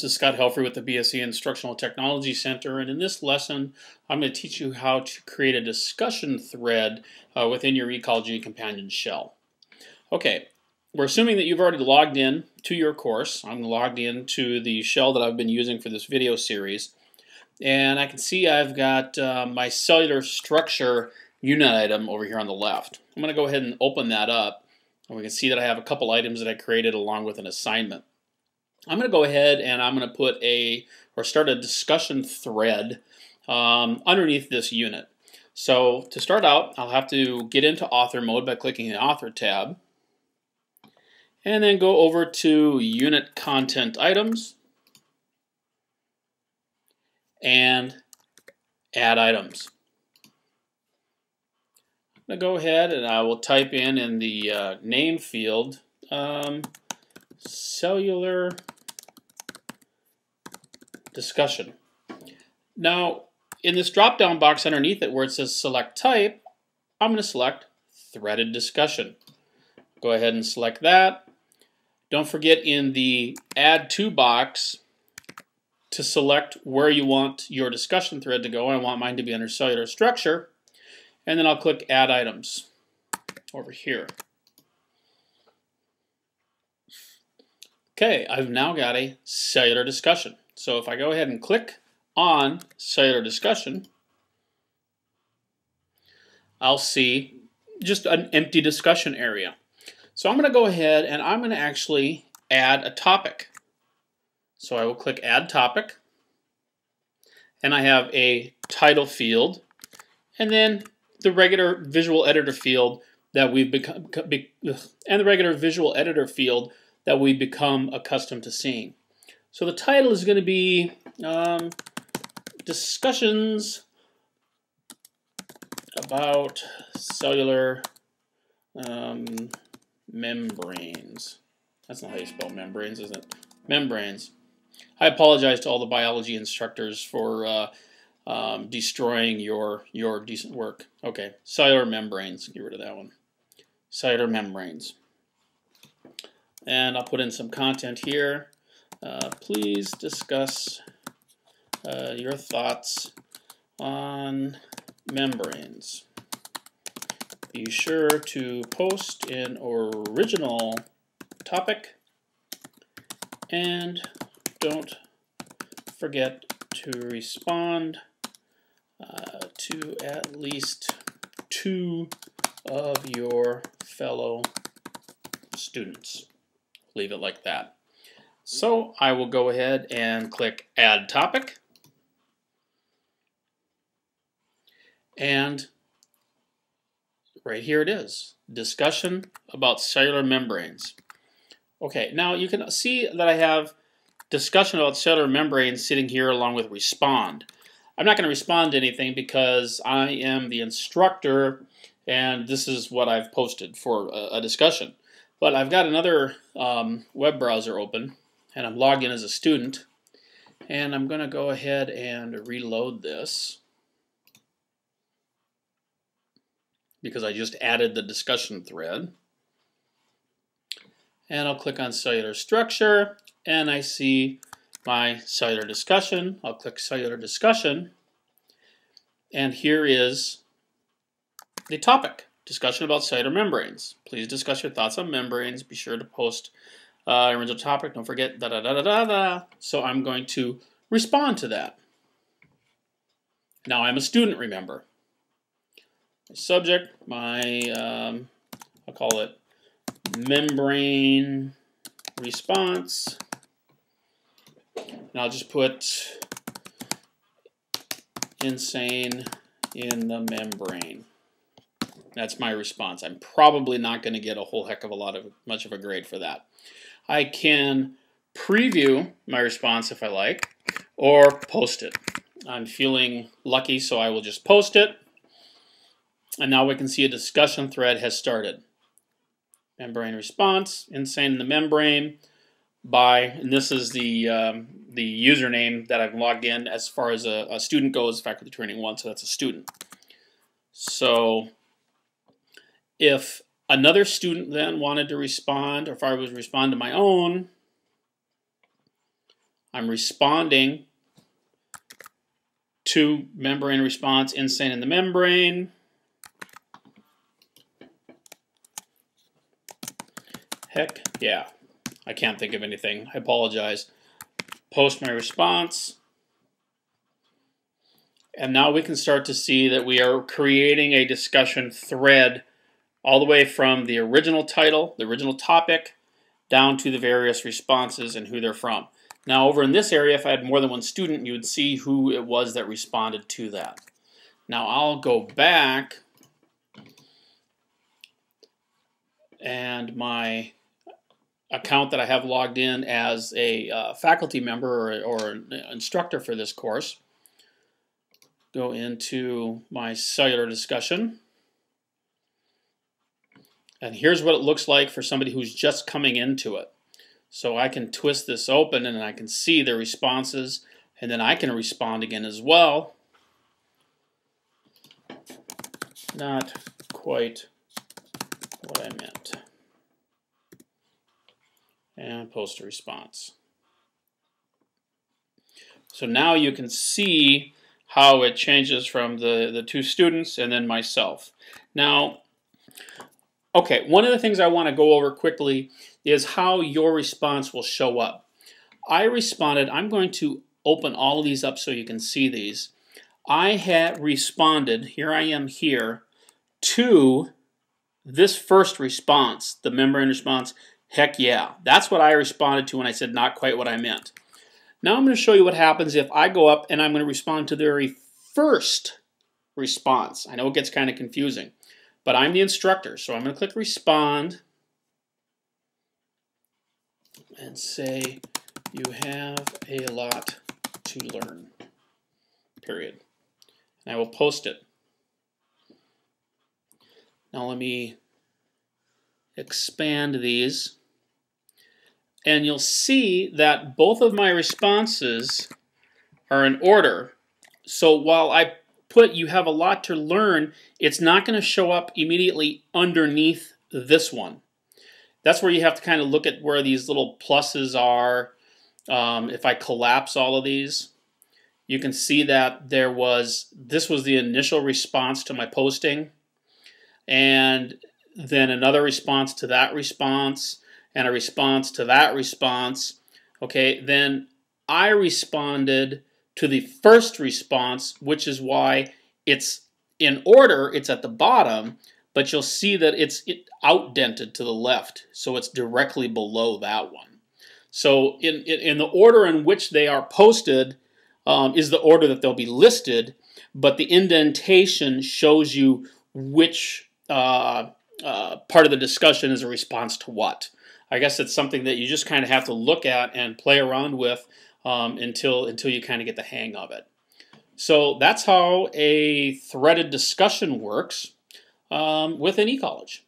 This is Scott Helfrey with the BSc Instructional Technology Center, and in this lesson I'm going to teach you how to create a discussion thread within your eCollege companion shell. Okay, we're assuming that you've already logged in to your course. I'm logged in to the shell that I've been using for this video series, and I can see I've got my cellular structure unit item over here on the left. I'm going to go ahead and open that up, and we can see that I have a couple items that I created along with an assignment. I'm going to go ahead and I'm going to put start a discussion thread underneath this unit. So to start out, I'll have to get into author mode by clicking the author tab, and then go over to unit content items and add items. I'm going to go ahead and I will type in the name field cellular discussion. Now, in this drop-down box underneath it where it says select type, I'm going to select threaded discussion. Go ahead and select that. Don't forget in the add to box to select where you want your discussion thread to go. I want mine to be under cellular structure, and then I'll click add items over here. Okay, I've now got a cellular discussion. So if I go ahead and click on cellular discussion, I'll see just an empty discussion area. So I'm going to go ahead and I'm going to actually add a topic. So I will click add topic, and I have a title field, and then the regular visual editor field that we've become accustomed to seeing. So the title is going to be discussions about cellular membranes. That's not how you spell membranes, is it? Membranes. I apologize to all the biology instructors for destroying your decent work. Okay, cellular membranes. Get rid of that one. Cellular membranes. And I'll put in some content here. Please discuss your thoughts on membranes. Be sure to post an original topic, and don't forget to respond to at least 2 of your fellow students. Leave it like that. So I will go ahead and click add topic, and right here it is, discussion about cellular membranes. Okay, now you can see that I have discussion about cellular membranes sitting here along with respond. I'm not going to respond to anything because I am the instructor and this is what I've posted for a discussion. But I've got another web browser open, and I'm logged in as a student, and I'm going to go ahead and reload this because I just added the discussion thread. And I'll click on cellular structure, and I see my cellular discussion. I'll click cellular discussion, and here is the topic. Discussion about cellular membranes. Please discuss your thoughts on membranes. Be sure to post original topic. Don't forget da-da-da-da-da-da. So I'm going to respond to that. Now I'm a student, remember. My subject, I'll call it membrane response. And I'll just put insane in the membrane. That's my response. I'm probably not going to get a whole heck of much of a grade for that. I can preview my response if I like, or post it. I'm feeling lucky, so I will just post it. And now we can see a discussion thread has started. Membrane response, insane in the membrane, and this is the username that I've logged in as far as a student goes, faculty training 1, so that's a student. So if another student then wanted to respond, or if I would respond to my own, I'm responding to membrane response, insane in the membrane. Heck yeah. I can't think of anything. I apologize. Post my response. And now we can start to see that we are creating a discussion thread all the way from the original title, the original topic, down to the various responses and who they're from. Now over in this area, if I had more than one student, you would see who it was that responded to that. Now I'll go back and my account that I have logged in as a faculty member or an instructor for this course. Go into my cellular discussion. And here's what it looks like for somebody who's just coming into it. So I can twist this open and I can see the responses, and then I can respond again as well. Not quite what I meant. And post a response. So now you can see how it changes from the two students and then myself. Now, okay, one of the things I want to go over quickly is how your response will show up. I responded, I'm going to open all of these up so you can see these. I had responded, here I am here, to this first response, the membrane response, heck yeah. That's what I responded to when I said not quite what I meant. Now I'm going to show you what happens if I go up and I'm going to respond to the very first response. I know it gets kind of confusing, but I'm the instructor, so I'm going to click respond and say you have a lot to learn, period. And I will post it. Now let me expand these. And you'll see that both of my responses are in order. So while I put you have a lot to learn, it's not going to show up immediately underneath this one. That's where you have to kind of look at where these little pluses are. If I collapse all of these, you can see that this was the initial response to my posting, and then another response to that response, and a response to that response. Okay, then I responded to the first response, which is why it's in order, it's at the bottom, but you'll see that it's outdented to the left, so it's directly below that one. So in the order in which they are posted is the order that they'll be listed, but the indentation shows you which part of the discussion is a response to what. I guess it's something that you just kind of have to look at and play around with until you kind of get the hang of it. So that's how a threaded discussion works within eCollege.